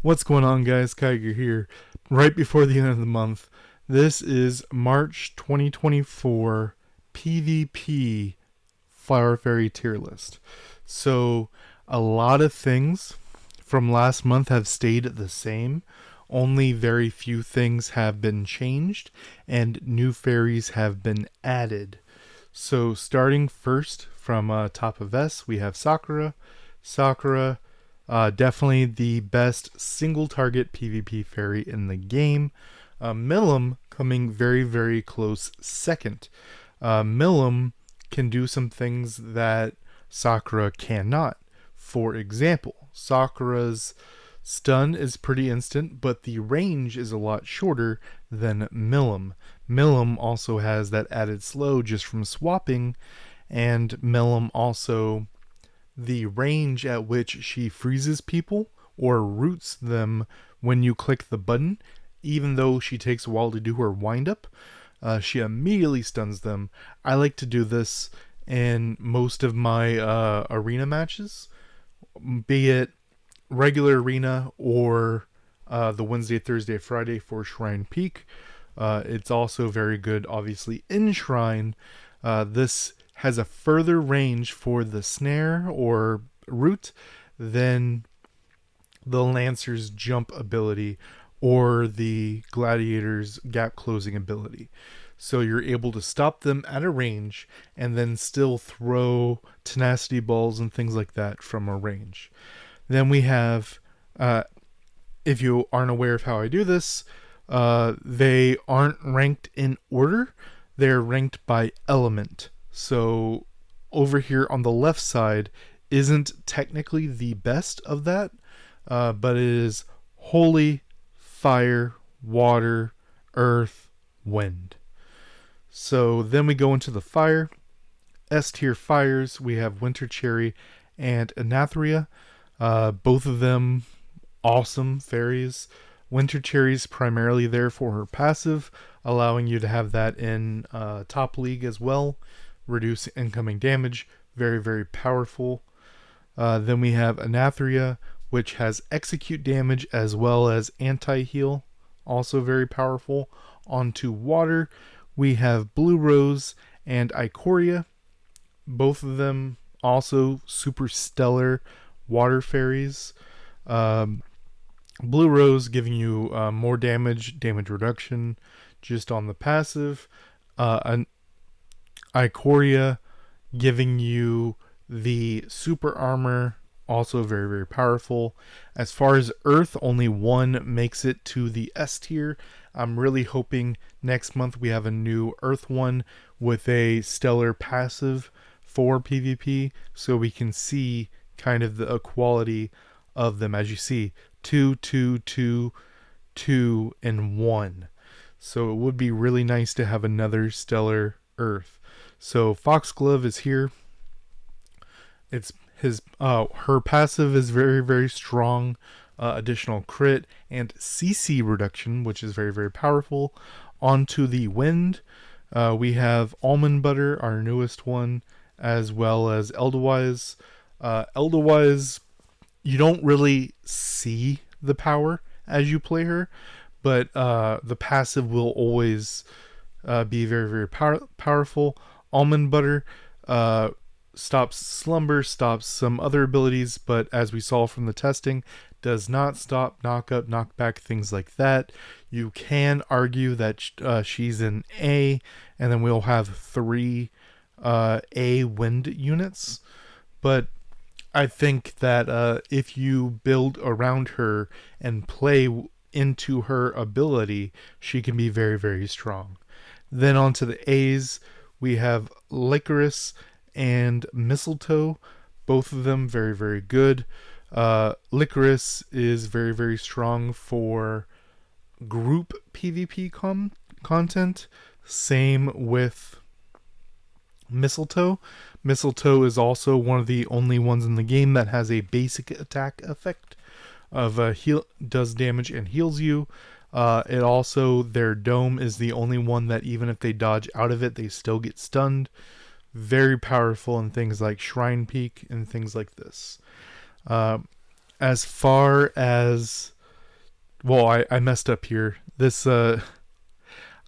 What's going on, guys? Kiger here. Right before the end of the month, this is March 2024 PvP Flower Fairy tier list. So, a lot of things from last month have stayed the same. Only very few things have been changed, and new fairies have been added. So, starting first from top of S, we have Sakura. Sakura, definitely the best single target PvP fairy in the game. Milim coming very, very close second. Milim can do some things that Sakura cannot. For example, Sakura's stun is pretty instant, but the range is a lot shorter than Milim. Milim also has that added slow just from swapping, and Milim also, the range at which she freezes people or roots them when you click the button, even though she takes a while to do her windup, she immediately stuns them. I like to do this in most of my arena matches, be it regular arena or the Wednesday, Thursday, Friday for Shrine Peak. It's also very good, obviously, in Shrine. This has a further range for the snare or root than the Lancer's jump ability or the Gladiator's gap closing ability. So you're able to stop them at a range and then still throw tenacity balls and things like that from a range. Then we have, if you aren't aware of how I do this, they aren't ranked in order. They're ranked by element. So over here on the left side isn't technically the best of that, but it is holy, fire, water, earth, wind. So then we go into the fire. S tier fires, we have Winter Cherry and Anatheria. Both of them awesome fairies. Winter Cherry's primarily there for her passive, allowing you to have that in top league as well. Reduce incoming damage. Very, very powerful. Then we have Anatheria, which has execute damage as well as anti-heal. Also very powerful. Onto water, we have Blue Rose and Ikoria. Both of them also super stellar water fairies. Blue Rose giving you more damage reduction just on the passive. Ikoria giving you the super armor, also very, very powerful. As far as Earth, only one makes it to the S tier. I'm really hoping next month we have a new Earth one with a stellar passive for PvP, so we can see kind of the quality of them. As you see, 2, 2, 2, 2, and 1. So it would be really nice to have another stellar Earth. So Foxglove is here. It's her passive is very, very strong. Additional crit and CC reduction, which is very, very powerful. Onto the wind, we have Almond Butter, our newest one, as well as Eldewise. Eldewise, you don't really see the power as you play her, but the passive will always be very, very powerful. Almond Butter stops slumber, stops some other abilities, but as we saw from the testing, does not stop knock up, knock back, things like that. You can argue that she's an A, and then we'll have 3 A wind units, but I think that if you build around her and play into her ability, she can be very, very strong. Then on to the A's, we have Licorice and Mistletoe. Both of them very, very good. Licorice is very, very strong for group PvP content. Same with Mistletoe. Mistletoe is also one of the only ones in the game that has a basic attack effect of does damage and heals you. It also, their dome is the only one that even if they dodge out of it, they still get stunned. Very powerful in things like Shrine Peak and things like this. As far as well, I messed up here.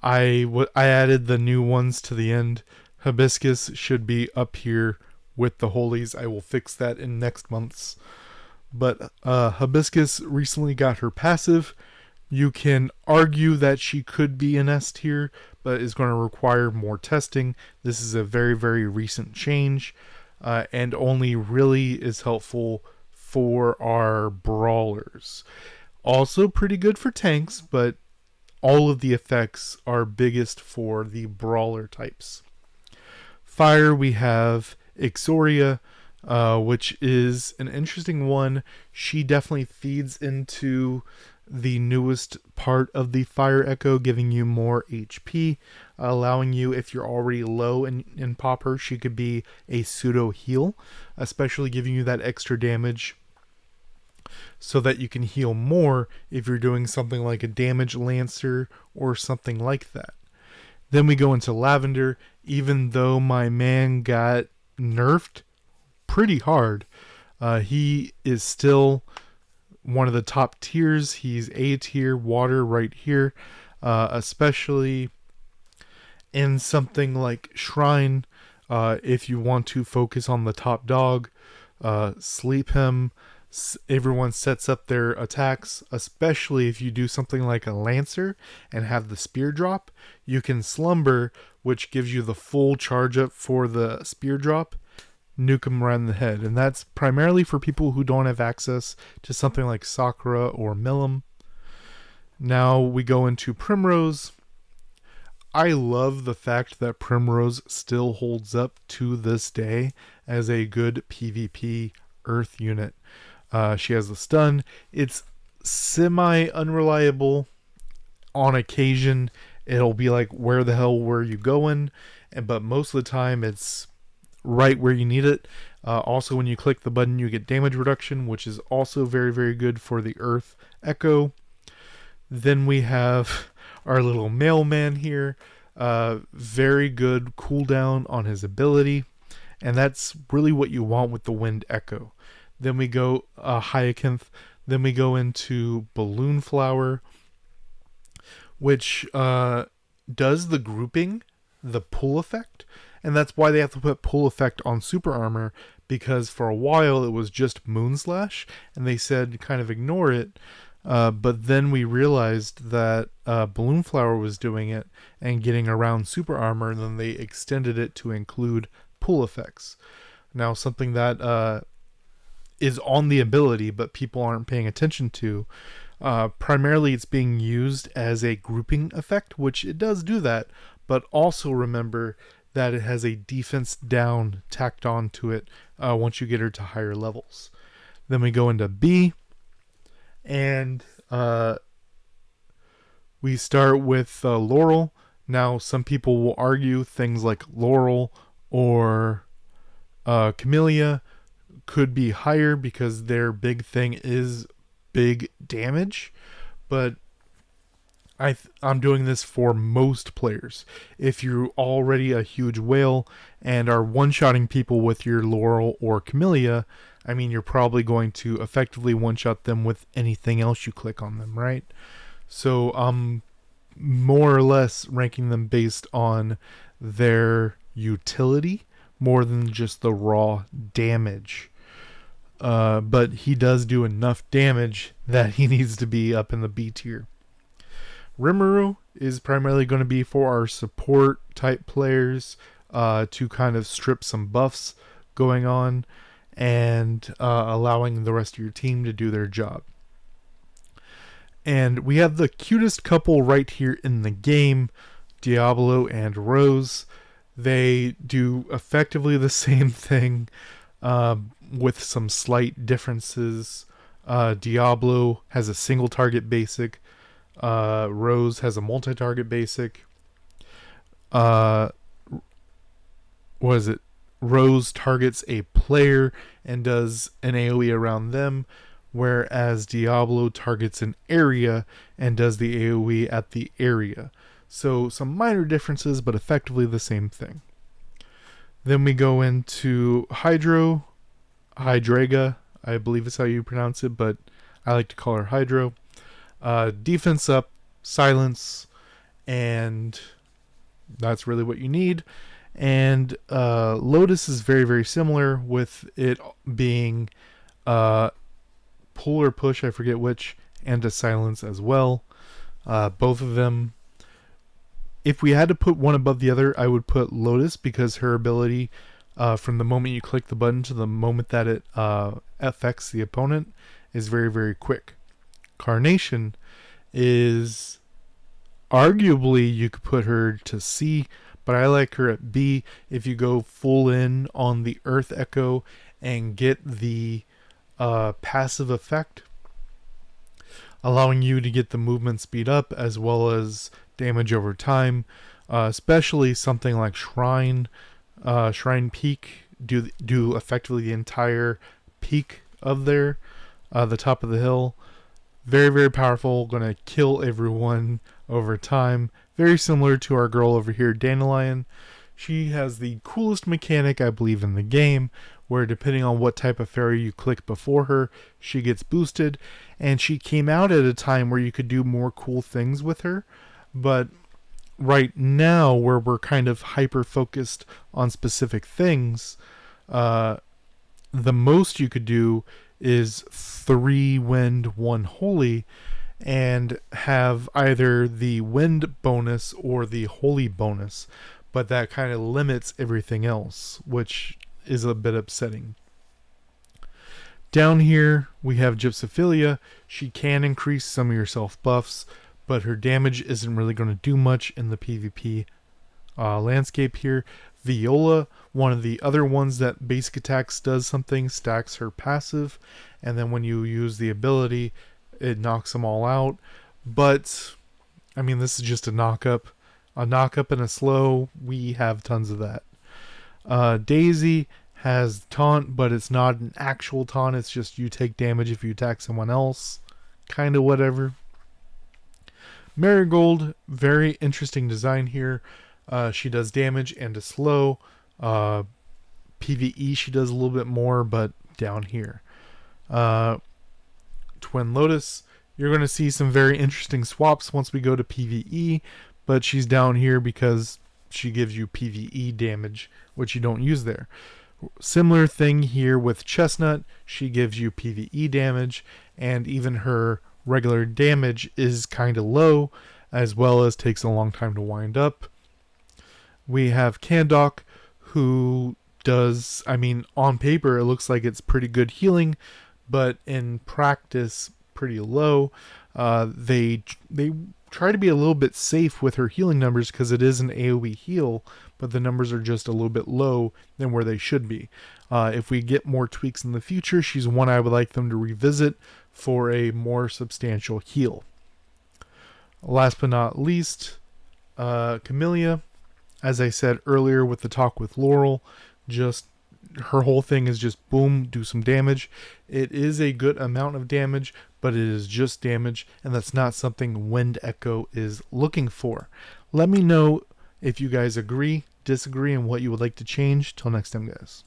I added the new ones to the end. Hibiscus should be up here with the holies. I will fix that in next month's. But Hibiscus recently got her passive. You can argue that she could be an S tier, but is going to require more testing. This is a very, very recent change, and only really is helpful for our brawlers. Also pretty good for tanks, but all of the effects are biggest for the brawler types. Fire, we have Ixoria, which is an interesting one. She definitely feeds into the newest part of the Fire Echo, giving you more HP, allowing you, if you're already low in Popper, she could be a pseudo heal, especially giving you that extra damage so that you can heal more if you're doing something like a damage lancer or something like that. Then we go into Lavender. Even though my man got nerfed pretty hard, he is still one of the top tiers. He's A tier water right here, especially in something like Shrine. If you want to focus on the top dog, sleep him. Everyone sets up their attacks, especially if you do something like a Lancer and have the spear drop. You can slumber, which gives you the full charge up for the spear drop, nuke him right in the head. And that's primarily for people who don't have access to something like Sakura or Milim. Now we go into Primrose. I love the fact that Primrose still holds up to this day as a good PvP Earth unit. She has the stun. It's semi-unreliable. On occasion, it'll be like, where the hell were you going? But most of the time, it's right where you need it. Also, when you click the button, you get damage reduction, which is also very, very good for the Earth Echo. Then we have our little mailman here. Very good cooldown on his ability. And that's really what you want with the Wind Echo. Then we go Hyacinth. Then we go into Balloon Flower, which does the grouping, the pull effect. And that's why they have to put pull effect on super armor, because for a while it was just Moonslash, and they said kind of ignore it. But then we realized that Balloon Flower was doing it and getting around super armor, and then they extended it to include pull effects. Now, something that is on the ability, but people aren't paying attention to. Primarily, it's being used as a grouping effect, which it does do that, but also remember that it has a defense down tacked on to it once you get her to higher levels. Then we go into B, and we start with Laurel. Now, some people will argue things like Laurel or Camellia could be higher because their big thing is big damage, but I'm doing this for most players. If you're already a huge whale and are one-shotting people with your Laurel or Camellia, I mean, you're probably going to effectively one-shot them with anything else you click on them, right? So I'm more or less ranking them based on their utility more than just the raw damage. But he does do enough damage that he needs to be up in the B tier. Rimuru is primarily going to be for our support type players to kind of strip some buffs going on and allowing the rest of your team to do their job. And we have the cutest couple right here in the game, Diablo and Rose. They do effectively the same thing with some slight differences. Diablo has a single target basic. Rose has a multi-target basic. What is it? Rose targets a player and does an AoE around them, whereas Diablo targets an area and does the AoE at the area. So some minor differences, but effectively the same thing. Then we go into Hydraga, I believe is how you pronounce it, but I like to call her Hydro. Defense up, silence, and that's really what you need. And Lotus is very, very similar, with it being pull or push, I forget which, and a silence as well. Both of them. If we had to put one above the other, I would put Lotus, because her ability, from the moment you click the button to the moment that it affects the opponent, is very, very quick. Carnation is arguably, you could put her to C, but I like her at B. If you go full in on the Earth Echo and get the passive effect, allowing you to get the movement speed up as well as damage over time, especially something like Shrine Peak, do effectively the entire peak of the top of the hill. Very, very powerful, gonna kill everyone over time. Very similar to our girl over here, Dandelion. She has the coolest mechanic, I believe, in the game, where depending on what type of fairy you click before her, she gets boosted. And she came out at a time where you could do more cool things with her. But right now, where we're kind of hyper-focused on specific things, the most you could do is 3 wind, 1 holy, and have either the wind bonus or the holy bonus, but that kind of limits everything else, which is a bit upsetting. Down here we have Gypsophilia. She can increase some of your self buffs, but her damage isn't really going to do much in the PvP landscape here. Viola, one of the other ones that basic attacks does something, stacks her passive, and then when you use the ability, it knocks them all out. But I mean, this is just a knock up and a slow. We have tons of that. Daisy has taunt, but it's not an actual taunt. It's just you take damage if you attack someone else. Kind of whatever. Marigold, very interesting design here. She does damage and a slow. PvE she does a little bit more, but down here. Twin Lotus, you're going to see some very interesting swaps once we go to PvE, but she's down here because she gives you PvE damage, which you don't use there. Similar thing here with Chestnut. She gives you PvE damage, and even her regular damage is kind of low, as well as takes a long time to wind up. We have Kandok, who does, I mean, on paper it looks like it's pretty good healing, but in practice pretty low. They try to be a little bit safe with her healing numbers because it is an AoE heal, but the numbers are just a little bit low than where they should be. If we get more tweaks in the future, she's one I would like them to revisit for a more substantial heal. Last but not least, Camellia. As I said earlier with the talk with Laurel, just her whole thing is just boom, do some damage. It is a good amount of damage, but it is just damage, and that's not something Wind Echo is looking for. Let me know if you guys agree, disagree, and what you would like to change. Till next time, guys.